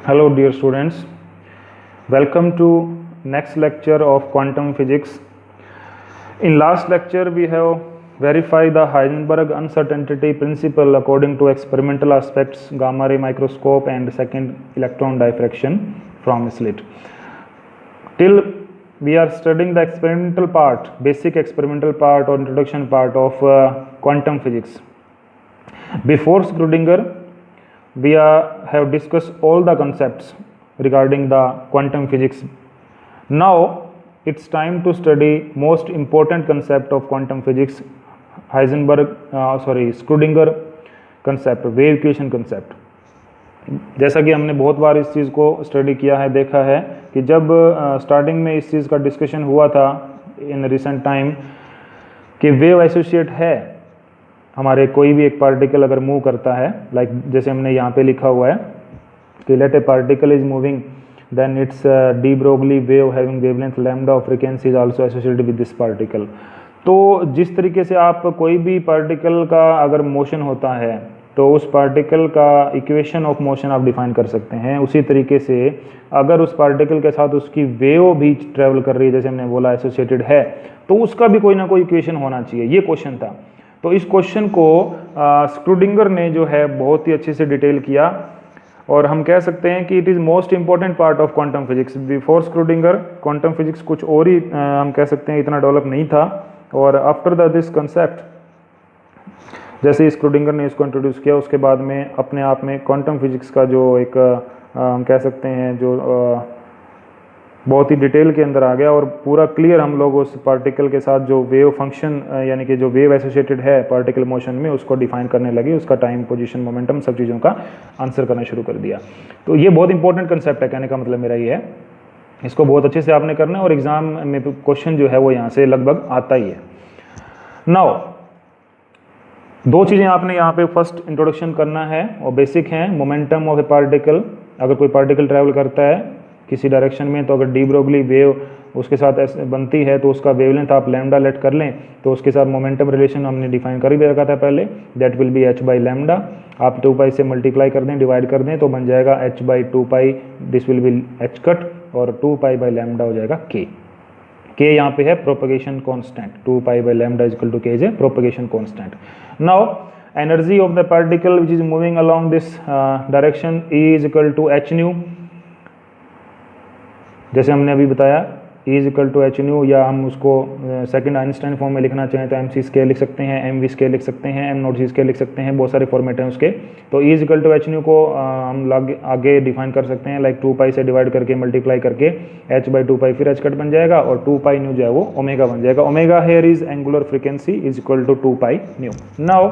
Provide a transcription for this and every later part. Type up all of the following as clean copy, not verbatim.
Hello dear students, welcome to next lecture of quantum physics. In last lecture we have verified the Heisenberg uncertainty principle according to experimental aspects, gamma ray microscope and second electron diffraction from slit. Till we are studying the experimental part, basic experimental part or introduction part of quantum physics. Before Schrödinger we have discussed all the concepts regarding the quantum physics. Now it's time to study most important concept of quantum physics, Schrödinger concept, wave equation concept. जैसा कि हमने बहुत बार इस चीज़ को study किया है, देखा है कि जब स्टार्टिंग में इस चीज़ का डिस्कशन हुआ था इन रिसेंट टाइम कि वेव एसोसिएट है हमारे कोई भी एक पार्टिकल अगर मूव करता है, लाइक जैसे हमने यहाँ पे लिखा हुआ है कि let a particle is moving then it's de Broglie wave having wavelength lambda of frequency is also associated with this particle. तो जिस तरीके से आप कोई भी पार्टिकल का अगर मोशन होता है तो उस पार्टिकल का इक्वेशन ऑफ मोशन आप डिफाइन कर सकते हैं, उसी तरीके से अगर उस पार्टिकल के साथ उसकी वेव भी ट्रेवल कर रही है, जैसे हमने बोला एसोसिएटेड है, तो उसका भी कोई ना कोई इक्वेशन होना चाहिए। ये क्वेश्चन था। तो इस क्वेश्चन को स्क्रूडिंगर ने जो है बहुत ही अच्छे से डिटेल किया और हम कह सकते हैं कि it is most important part of quantum physics. Before Schrodinger quantum physics कुछ और ही हम कह सकते हैं इतना डेवलप नहीं था, और आफ्टर दिस कंसेप्ट जैसे स्क्रूडिंगर ने इसको इंट्रोड्यूस किया उसके बाद में अपने आप में क्वांटम फिजिक्स का जो एक हम कह सकते हैं जो बहुत ही डिटेल के अंदर आ गया और पूरा क्लियर हम लोग उस पार्टिकल के साथ जो वेव फंक्शन यानी कि जो वेव एसोसिएटेड है पार्टिकल मोशन में उसको डिफाइन करने लगे, उसका टाइम, पोजीशन, मोमेंटम, सब चीज़ों का आंसर करना शुरू कर दिया। तो ये बहुत इंपॉर्टेंट कंसेप्ट है, कहने का मतलब मेरा ये है, इसको बहुत अच्छे से आपने करना है और एग्जाम में क्वेश्चन जो है वो यहाँ से लगभग आता ही है। नाउ दो चीज़ें आपने यहाँ पे फर्स्ट इंट्रोडक्शन करना है और बेसिक हैं। मोमेंटम ऑफ ए पार्टिकल, अगर कोई पार्टिकल ट्रैवल करता है किसी डायरेक्शन में तो अगर डी ब्रोगली वेव उसके साथ ऐसे बनती है तो उसका वेवलेंथ आप लैम्डा लेट कर लें तो उसके साथ मोमेंटम रिलेशन हमने डिफाइन कर ही दे रखा था पहले, that will be h by lambda. आप 2 पाई से मल्टीप्लाई कर दें, डिवाइड कर दें तो बन जाएगा h by 2 pi, this will be h cut, और 2 पाई बाई लैम्डा हो जाएगा k। k यहाँ पे है propagation constant, 2 pi by lambda equal to k is a propagation constant. Now energy of the particle which is moving along this direction is equal to h nu, जैसे हमने अभी बताया E is equal to h nu, या हम उसको second Einstein form में लिखना चाहें तो एम सी स्केयर लिख सकते हैं, एम वी स्केयर लिख सकते हैं, एम नॉट सी स्केयर लिख सकते हैं, बहुत सारे फॉर्मेट हैं उसके। तो E is equal to h nu को हम आगे डिफाइन कर सकते हैं लाइक 2 पाई से डिवाइड करके मल्टीप्लाई करके h बाई 2 पाई फिर एच कट बन जाएगा और 2 पाई न्यू जो है वो ओमेगा बन जाएगा। Omega here is angular frequency is equal to 2 pi nu. Now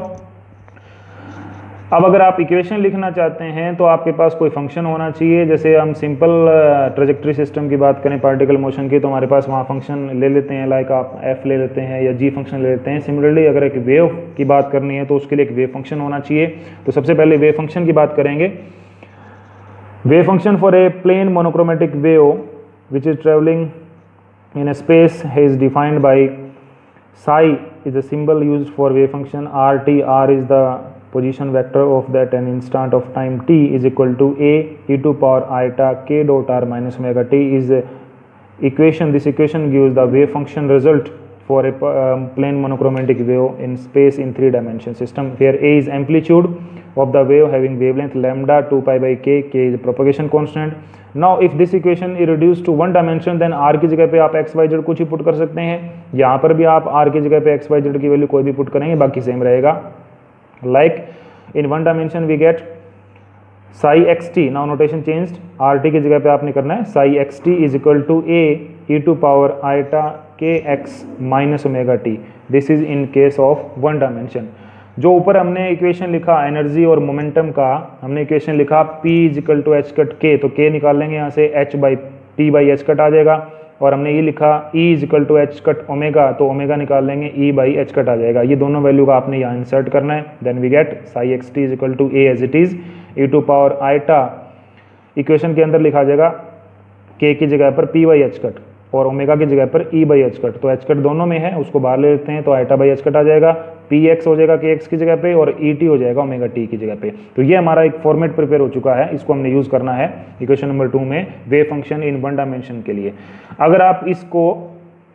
अब अगर आप इक्वेशन लिखना चाहते हैं तो आपके पास कोई फंक्शन होना चाहिए। जैसे हम सिंपल ट्रेजेक्टरी सिस्टम की बात करें पार्टिकल मोशन की तो हमारे पास वहाँ फंक्शन ले लेते हैं, लाइक आप f ले लेते हैं या g फंक्शन ले लेते हैं। सिमिलरली अगर एक वेव की बात करनी है तो उसके लिए एक वेव फंक्शन होना चाहिए। तो सबसे पहले वेव फंक्शन की बात करेंगे। Wave function for a plane monochromatic wave which is travelling in a space is defined by psi is a symbol used for wave function rt. R is the position vector of that an instant of time t is equal to a e to power iota k dot r minus omega t is a equation. This equation gives the wave function result for a plane monochromatic wave in space in 3-dimension system where a is amplitude of the wave having wavelength lambda 2 pi by k, k is a propagation constant. Now if this equation is reduced to 1 dimension then r की जगह पे आप x y z कुछ ही put कर सकते हैं। यहाँ पर भी आप r की जगह पे x y z की वैल्यू कोई भी पुट करेंगे बाकी सेम रहेगा। Like in 1 dimension we get psi xt, now notation changed, rt की जगह पे आपने करना है psi xt is equal to a e to power iota kx minus omega t. This is in case of 1 dimension. जो ऊपर हमने equation लिखा एनर्जी और मोमेंटम का, हमने इक्वेशन लिखा p is equal to H cut k, तो k निकाल लेंगे यहाँ से h by p by H cut आ जाएगा, और हमने ये लिखा E is equal to H cut omega, तो ओमेगा निकाल लेंगे E बाई एच कट आ जाएगा। ये दोनों वैल्यू का आपने यहाँ इंसर्ट करना है। Then we get psi x t is equal to A as it is e to power iota, equation के अंदर लिखा जाएगा K की जगह पर P बाई एच कट और ओमेगा की जगह पर E बाई एच कट। तो एच कट दोनों में है, उसको बाहर ले लेते हैं तो आइटा बाई एच कट आ जाएगा। पी एक्स हो जाएगा के एक्स की जगह पे और ई टी हो जाएगा ओमेगा टी की जगह पे। तो ये हमारा एक फॉर्मेट प्रिपेयर हो चुका है, इसको हमने यूज़ करना है इक्वेशन नंबर 2 में wave function in one dimension के लिए। अगर आप इसको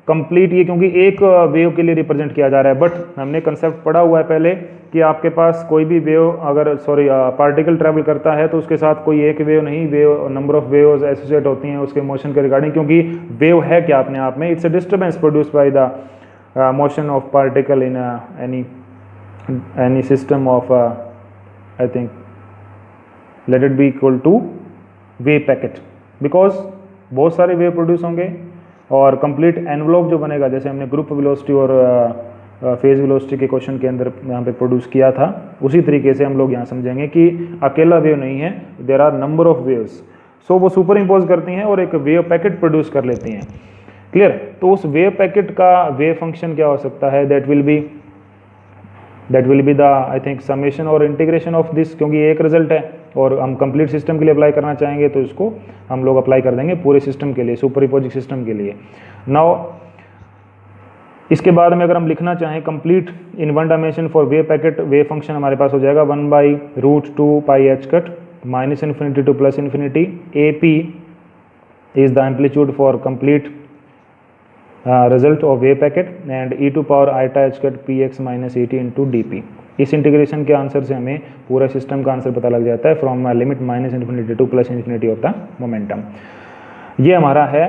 कंप्लीट, ये क्योंकि एक वेव के लिए रिप्रेजेंट किया जा रहा है, बट हमने कंसेप्ट पढ़ा हुआ है पहले कि आपके पास कोई भी वेव अगर पार्टिकल ट्रैवल करता है तो उसके साथ कोई एक वेव नहीं, wave number of waves associate होती हैं उसके मोशन के रिगार्डिंग, क्योंकि वेव है क्या अपने आप में, it's a disturbance produced by the motion of particle in any system of I think let it be equal to wave packet, because बहुत सारे वेव प्रोड्यूस होंगे और कंप्लीट एनवलप जो बनेगा, जैसे हमने ग्रुप वेलोसिटी और फेज वेलोसिटी के क्वेश्चन के अंदर यहाँ पे प्रोड्यूस किया था, उसी तरीके से हम लोग यहाँ समझेंगे कि अकेला वेव नहीं है, there are number of waves, so वो सुपर इम्पोज करती हैं और एक वेव पैकेट प्रोड्यूस कर लेती हैं। क्लियर? तो उस वेव पैकेट का वेव फंक्शन क्या हो सकता है, that will be the I think summation और इंटीग्रेशन ऑफ दिस, क्योंकि एक रिजल्ट है और हम कंप्लीट सिस्टम के लिए अप्लाई करना चाहेंगे तो इसको हम लोग अप्लाई कर देंगे पूरे सिस्टम के लिए, सुपरइम्पोजिंग सिस्टम के लिए। नाउ इसके बाद में अगर हम लिखना चाहें complete in one dimension for wave packet, wave function हमारे पास हो जाएगा 1/√2 pi H cut minus infinity to plus infinity, A P is the amplitude for complete result of wave packet and E to power iota H cut P x minus E T into D P. इस integration के answer से हमें पूरा system का answer पता लग जाता है from limit minus infinity to plus infinity of the momentum. ये हमारा है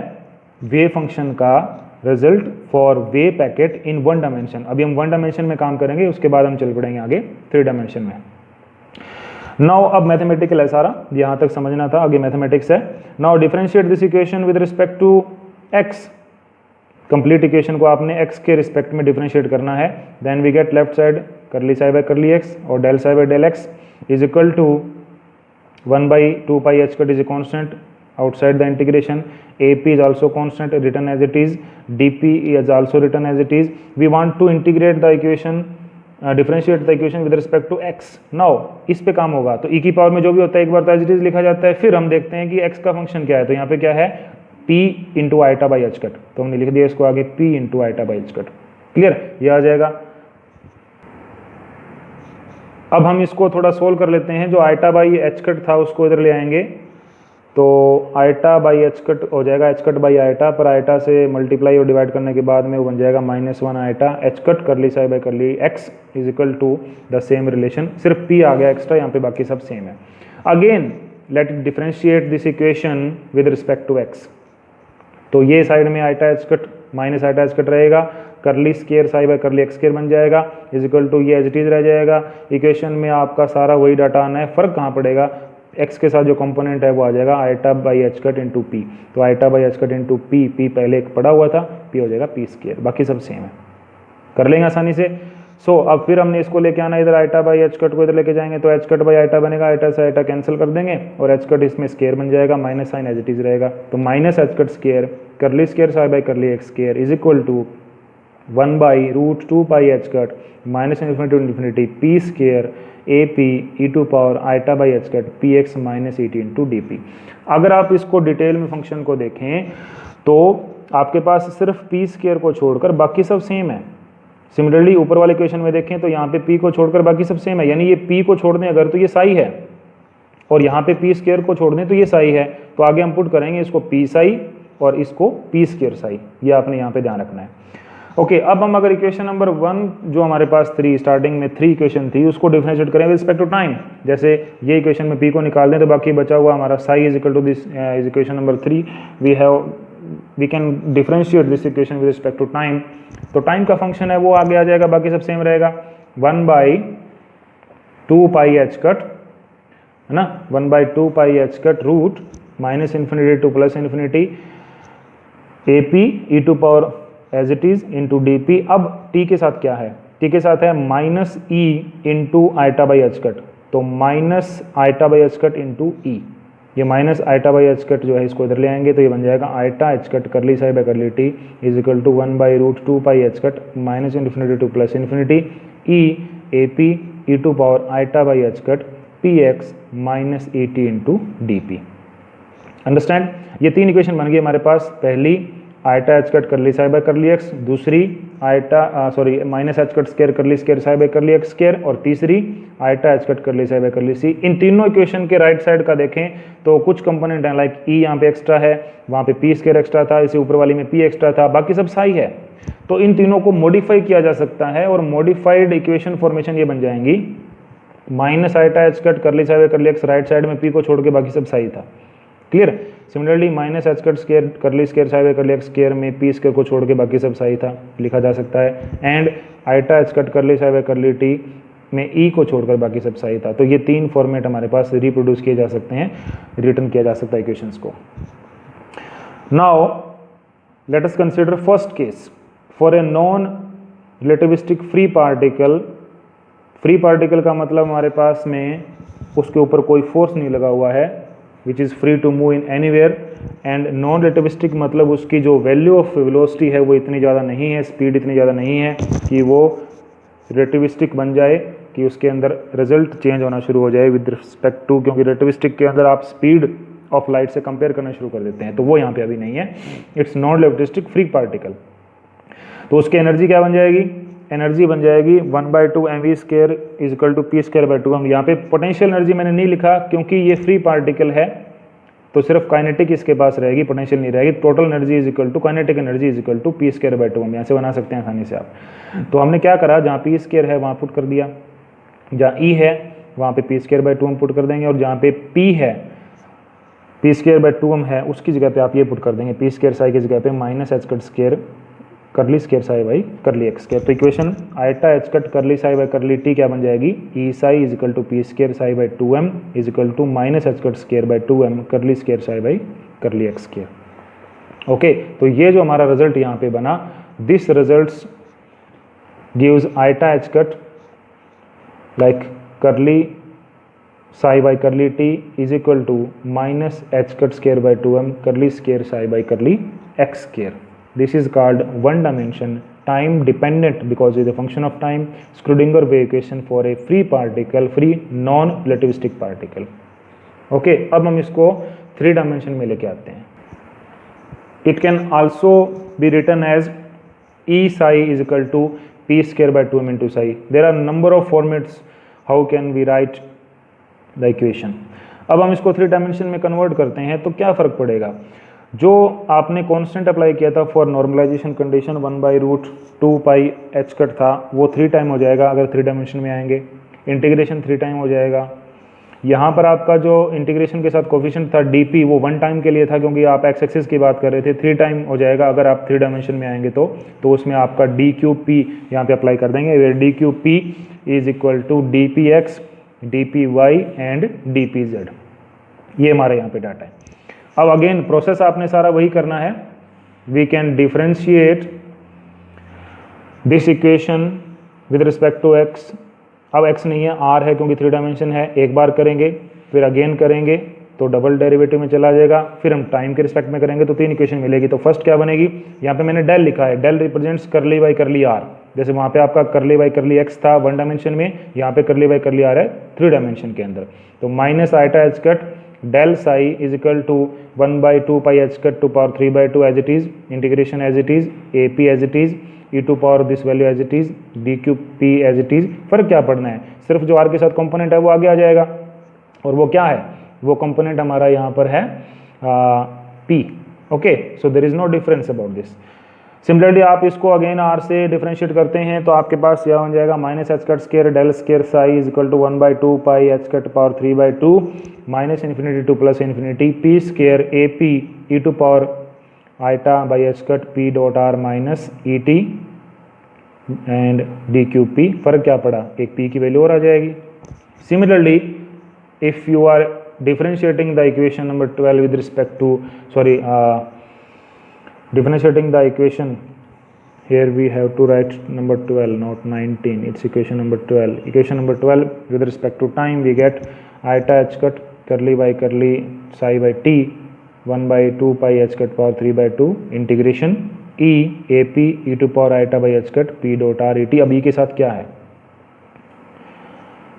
वेव फंक्शन का result for wave packet in one dimension. अभी हम वन डायमेंशन में काम करेंगे, उसके बाद हम चल पड़ेंगे आगे 3 डायमेंशन में। नाउ अब मैथमेटिकल है सारा, यहाँ तक समझना था, आगे मैथमेटिक्स है। Now differentiate this equation with respect to x, complete equation को आपने x के रिस्पेक्ट में डिफरेंशिएट करना है। Then we get left side curly psi by curly x और del psi by del x is equal to 1/2 pi H cut is a constant outside the integration, AP is also constant written as it is, DP is also written as it is. We want to integrate the equation, differentiate the equation with respect to x. Now इस पे काम होगा तो e की power में जो भी होता है एक बार तो as it is लिखा जाता है, फिर हम देखते हैं कि x का फंक्शन क्या है। तो यहाँ पे क्या है p into iota by H cut, तो हमने लिख दिया इसको आगे p into iota by H cut. Clear? ये आ जाएगा। अब हम इसको थोड़ा सोल्व कर लेते हैं। जो आइटा बाई एच कट था उसको इधर ले आएंगे तो आइटा बाई एच कट हो जाएगा एच कट बाई आइटा, पर आइटा से मल्टीप्लाई और डिवाइड करने के बाद में वो बन जाएगा -1 iota H cut curly psi by curly x is equal to the same relation, सिर्फ p आ गया एक्स्ट्रा, यहाँ पे बाकी सब सेम है। Again let it differentiate this equation with respect to x। तो ये साइड में iota H cut minus iota H cut रहेगा, curly square psi by curly x square बन जाएगा इज इक्वल टू ये एज इट इज रह जाएगा। Equation में आपका सारा वही डाटा आना है, फर्क कहाँ पड़ेगा, x के साथ जो कंपोनेंट है वो आ जाएगा iota by H cut into P. तो iota by H cut into P, P पहले एक पड़ा हुआ था, p हो जाएगा p स्केयर, बाकी सब सेम है, कर लेंगे आसानी से। सो अब फिर हमने इसको लेके आना इधर, आइटा बाई एच कट को इधर लेके जाएंगे तो एच कट बाई आइटा बनेगा, आइटा से आइटा कैंसिल कर देंगे और एच कट इसमें स्केयर बन जाएगा, minus sign as it is रहेगा। तो minus H cut square curly square psi by curly x square is equal to 1/√2 pi H cut minus infinity to infinity p square A P E to power iota by H cut P x minus E T into D P. अगर आप इसको detail में function को देखें तो आपके पास सिर्फ P square को छोड़कर बाकी सब सेम है। सिमिलरली ऊपर वाले इक्वेशन में देखें तो यहाँ पे p को छोड़कर बाकी सब सेम है, यानी ये p को छोड़ दें अगर तो ये साई है, और यहाँ पे p स्केयर को छोड़ दें तो ये साई है। तो आगे हम पुट करेंगे इसको p साई और इसको p स्केयर साई, ये आपने यहाँ पे ध्यान रखना है। ओके, अब हम अगर इक्वेशन नंबर 1 जो हमारे पास 3 स्टार्टिंग में 3 इक्वेशन थी उसको डिफरेंशिएट करें विद रिस्पेक्ट टू टाइम, जैसे ये इक्वेशन में p को निकाल दें तो बाकी बचा हुआ हमारा psi is equal to this is equation number 3 we can differentiate this equation with respect to time. तो टाइम का फंक्शन है वो आगे आ जाएगा, बाकी सब सेम रहेगा, 1/2 पाई एच कट है ना, 1/2 pi H cut root minus infinity to plus infinity A P E to power as it is into D P. अब t के साथ क्या है, t के साथ है minus E into iota by H cut, तो minus iota by H cut into E, ये minus iota by H cut जो है इसको इधर ले आएंगे तो ये बन जाएगा eta H cut curly psi by curly T is equal to 1/√2 pi H cut minus infinity to plus infinity E A P E to power iota by H cut P x minus E T into D p. Understand? ये 3 equation बन गई हमारे पास, पहली eta H cut curly psi by curly x, दूसरी minus H cut square curly square psi by curly x square, और तीसरी eta H cut curly psi by करली सी। इन तीनों इक्वेशन के राइट साइड का देखें तो कुछ कंपोनेंट हैं, लाइक ई यहाँ पे एक्स्ट्रा है, वहाँ पे पी स्केयर एक्स्ट्रा था, इसे ऊपर वाली में पी एक्स्ट्रा था, बाकी सब साई है। तो इन तीनों को मॉडिफाई किया जा सकता है और मॉडिफाइड इक्वेशन फॉर्मेशन ये बन जाएंगी minus eta H cut curly psi by curly X, right side में पी को छोड़ के बाकी सब साई था। Clear. Similarly minus H cut square curly square psi by curly x square में पी स्केयर को छोड़ के बाकी सब साई था, लिखा जा सकता है। And eta H cut curly psi by curly T में ई को छोड़कर बाकी सब सही था। तो ये तीन फॉर्मेट हमारे पास रिप्रोड्यूस किए जा सकते हैं, रिटर्न किया जा सकता है इक्वेशंस को। Now let us consider first case for a non relativistic free particle. Free particle का मतलब हमारे पास में उसके ऊपर कोई फोर्स नहीं लगा हुआ है, which is free to move in anywhere. And non relativistic मतलब उसकी जो वैल्यू ऑफ वेलोसिटी है वो इतनी ज़्यादा नहीं है, स्पीड इतनी ज़्यादा नहीं है कि वो रिलेटिविस्टिक बन जाए, कि उसके अंदर रिजल्ट चेंज होना शुरू हो जाए विद रिस्पेक्ट टू, क्योंकि रिलेटिविस्टिक के अंदर आप स्पीड ऑफ लाइट से कंपेयर करना शुरू कर देते हैं, तो वो यहाँ पे अभी नहीं है। It's non relativistic free particle. तो उसकी एनर्जी क्या बन जाएगी? एनर्जी बन जाएगी 1/2 mv square is equal to P square by 2m। यहाँ पे पोटेंशियल एनर्जी मैंने नहीं लिखा क्योंकि ये फ्री पार्टिकल है, तो सिर्फ काइनेटिक इसके पास रहेगी, पोटेंशियल नहीं रहेगी। Total energy is equal to kinetic energy is equal to P square by 2m। यहाँ से बना सकते हैं आसानी से आप। तो हमने क्या करा, जहाँ पी स्केयर है वहाँ पुट कर दिया, जहाँ ई है वहाँ पे P square by 2m put कर देंगे, और जहाँ पे पी है पी स्केयर बाय 2m है उसकी जगह पे आप ये पुट कर देंगे, पी स्केयर साई की जगह पे minus H cut square curly square psi by curly x square. तो equation iota H cut curly psi by curly T क्या बन जाएगी? E psi is equal to P square psi by 2m is equal to minus H cut square by 2m curly square psi by curly x square. Okay, तो ये जो हमारा result यहाँ पे बना, this result gives iota H cut like करली psi by curly T is equal to minus H cut square by 2m curly square psi by curly x square. This is called one dimension time dependent because it is a function of time Schrödinger wave equation for a free particle, free non relativistic particle. Okay, अब हम इसको 3 dimension में लेके आते हैं। It can also be written as E psi is equal to P square by 2m into psi. There are number of formats how can we write the equation. अब हम इसको 3 dimension में convert करते हैं तो क्या फ़र्क पड़ेगा? जो आपने कांस्टेंट अप्लाई किया था for normalization condition 1/√2 pi H cut था, वो 3 टाइम हो जाएगा अगर 3 डायमेंशन में आएंगे। इंटीग्रेशन 3 टाइम हो जाएगा। यहाँ पर आपका जो इंटीग्रेशन के साथ कोफिशिएंट था dp वो 1 टाइम के लिए था, क्योंकि आप एक्स एक्सिस की बात कर रहे थे। 3 टाइम हो जाएगा अगर आप 3 डायमेंशन में आएंगे तो उसमें आपका dqp यहाँ पे अप्लाई कर देंगे, where dqp is equal to dpx dpy and dpz। ये हमारे यहाँ पे डाटा है। अब अगेन प्रोसेस आपने सारा वही करना है। We can differentiate this equation with respect to x. अब एक्स नहीं है, आर है, क्योंकि 3 डायमेंशन है। एक बार करेंगे, फिर अगेन करेंगे तो डबल डेरिवेटिव में चला जाएगा, फिर हम टाइम के रिस्पेक्ट में करेंगे तो 3 इक्वेशन मिलेगी। तो फर्स्ट क्या बनेगी, यहाँ पे मैंने डेल लिखा है, del represents curly by curly r. जैसे वहाँ पे आपका करली बाई करली एक्स था 1 डायमेंशन में, यहाँ पे करली बाई करली आर है 3 डायमेंशन के अंदर। तो minus eta H cut del psi is equal to 1/2 pi h cut to power 3/2 as it is, integration as it is, ap as it is, e to power this value as it is, dqp as it is। फर्क क्या पढ़ना है, सिर्फ जो r के साथ component है वो आगे आ जाएगा, और वो क्या है, वो कंपोनेंट हमारा यहाँ पर है p। Okay, so there is no difference about this. Similarly आप इसको अगेन r से डिफरेंशिएट करते हैं तो आपके पास यह हो जाएगा minus H cut square del square psi is equal to 1/2 pi H cut power 3/2 minus infinity to plus infinity p square A P E to power iota by H cut p dot r minus E t and d q p. फर्क क्या पड़ा, एक P की value और आ जाएगी। Similarly if you are differentiating the equation number 12 with respect to differentiating the equation, here we have to write number 12 not 19, it's equation number 12. Equation number 12 with respect to time we get iota h cut curly by curly psi by t 1/2 pi h cut power 3/2 integration e ap e to power iota by h cut p dot r e t। अब e के साथ क्या है,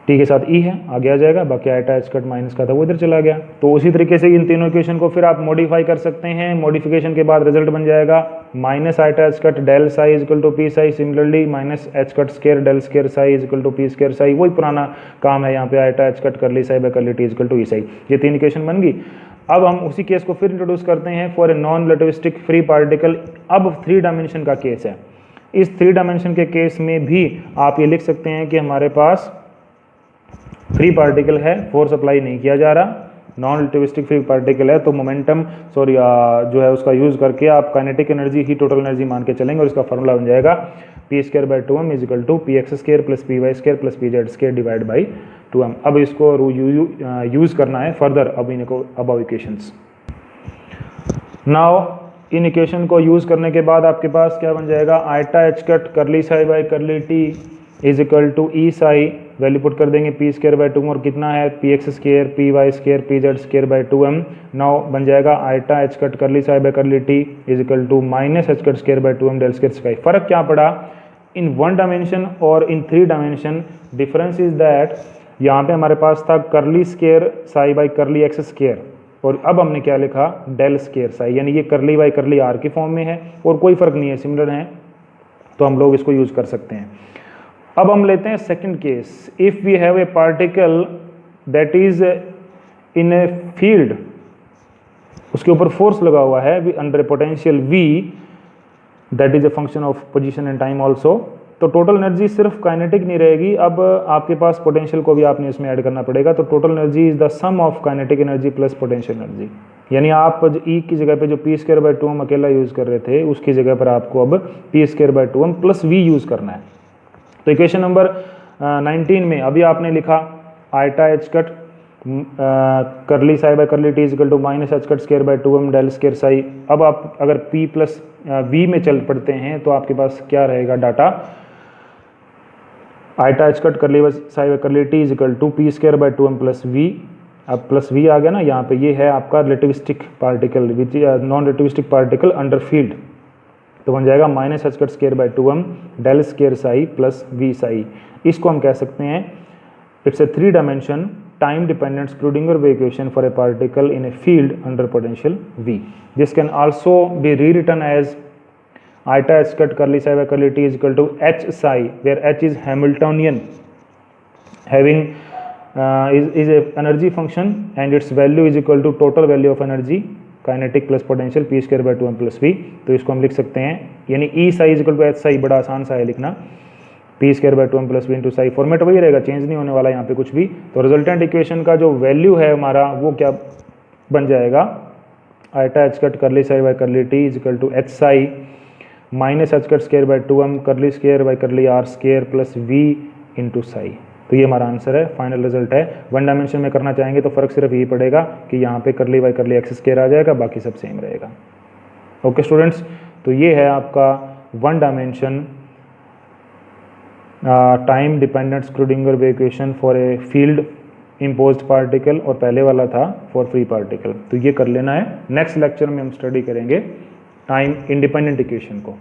T के साथ ई है, आगे आ जाएगा, बाकी आइटा एच कट माइनस का था वो इधर चला गया। तो उसी तरीके से इन तीनों इक्वेशन को फिर आप मॉडिफाई कर सकते हैं। मॉडिफिकेशन के बाद रिजल्ट बन जाएगा minus iota H cut del psi is equal to p psi, similarly minus H cut square del square psi is equal to P square psi, वही पुराना काम है यहाँ पे, iota H cut curly psi by curly T is equal to E psi. ये 3 equation बन गई। अब हम उसी केस को फिर इंट्रोड्यूस करते हैं for a non relativistic free particle. अब 3 डायमेंशन का केस है। इस 3 डायमेंशन के केस में भी आप ये लिख सकते हैं कि हमारे पास फ्री पार्टिकल है, फोर्स अप्लाई नहीं किया जा रहा, नॉन रिलेटिविस्टिक फ्री पार्टिकल है, तो मोमेंटम जो है उसका यूज करके आप काइनेटिक एनर्जी ही टोटल एनर्जी मान के चलेंगे और इसका फॉर्मूला बन जाएगा p square by 2m is equal to p x square plus p y square plus p z square divide by 2m। अब इसको यूज करना है फर्दर अब इनको अब इक्वेशंस। नाउ इन इक्वेशन को यूज करने के बाद आपके पास क्या बन जाएगा, eta H cut curly psi by curly T is equal to E psi, value put कर देंगे पी स्क्र बाई 2 और कितना है p x square p y square p z square by 2m। Now बन जाएगा eta H cut curly psi by curly T is equal to minus H cut square by 2m del square psi. फर्क क्या पड़ा in 1 dimension और in 3 dimension? Difference is that यहाँ पे हमारे पास था करली square Sai by curly x square और अब हमने क्या लिखा डेल स्क्र साई, यानी ये करली बाई करली आर की फॉर्म में है और कोई फर्क नहीं है, सिमिलर है, तो हम लोग इसको यूज कर सकते हैं। अब हम लेते हैं second case. If we have a particle that is in a field, उसके ऊपर फोर्स लगा हुआ है under potential V that is a function of position and time also, तो टोटल एनर्जी सिर्फ काइनेटिक नहीं रहेगी, अब आपके पास पोटेंशियल को भी आपने इसमें ऐड करना पड़ेगा। तो total energy is the sum of kinetic energy plus potential energy, यानी आप E की जगह पे जो पी स्क्र बाई 2m अकेला यूज कर रहे थे उसकी जगह पर आपको अब P square by 2m plus V use करना है। तो इक्वेशन नंबर 19 में अभी आपने लिखा iota H cut curly psi by curly T is equal to minus H cut square by 2m del square psi. अब आप अगर P प्लस V में चल पड़ते हैं तो आपके पास क्या रहेगा data, iota H cut curly psi by curly T is equal to P square by 2m plus V। अब प्लस V आ गया ना यहाँ पे, ये है आपका relativistic particle which non relativistic particle under field, तो बन जाएगा minus H cut square by 2m del square psi plus V psi. इसको हम कह सकते हैं it's a 3 dimension time dependent Schrodinger wave equation for a particle in a field under potential V। This can also be rewritten as iota H cut curly psi by curly T is equal to H psi where H is Hamiltonian having is a energy function and its value is equal to total value of energy kinetic plus potential p square by 2m plus V। तो इसको हम लिख सकते हैं, यानी E psi is equal to H psi, बड़ा आसान सा है लिखना, p square by 2m plus V into psi, format वही रहेगा, चेंज नहीं होने वाला यहाँ पे कुछ भी। तो रिजल्टेंट इक्वेशन का जो वैल्यू है हमारा वो क्या बन जाएगा, eta H cut curly psi by curly T is equal to H psi minus H cut square by 2m curly square by curly r square plus V into psi. तो ये हमारा आंसर है, फाइनल रिजल्ट है। 1 dimension में करना चाहेंगे तो फर्क सिर्फ यही पड़ेगा कि यहाँ पे करली बाई करली एक्स स्क्वायर आ जाएगा, बाकी सब सेम रहेगा। ओके स्टूडेंट्स, तो ये है आपका 1 dimension time dependent Schrodinger wave equation for a field imposed particle, और पहले वाला था फॉर फ्री पार्टिकल। तो ये कर लेना है। नेक्स्ट लेक्चर में हम स्टडी करेंगे टाइम इंडिपेंडेंट इक्वेशन को।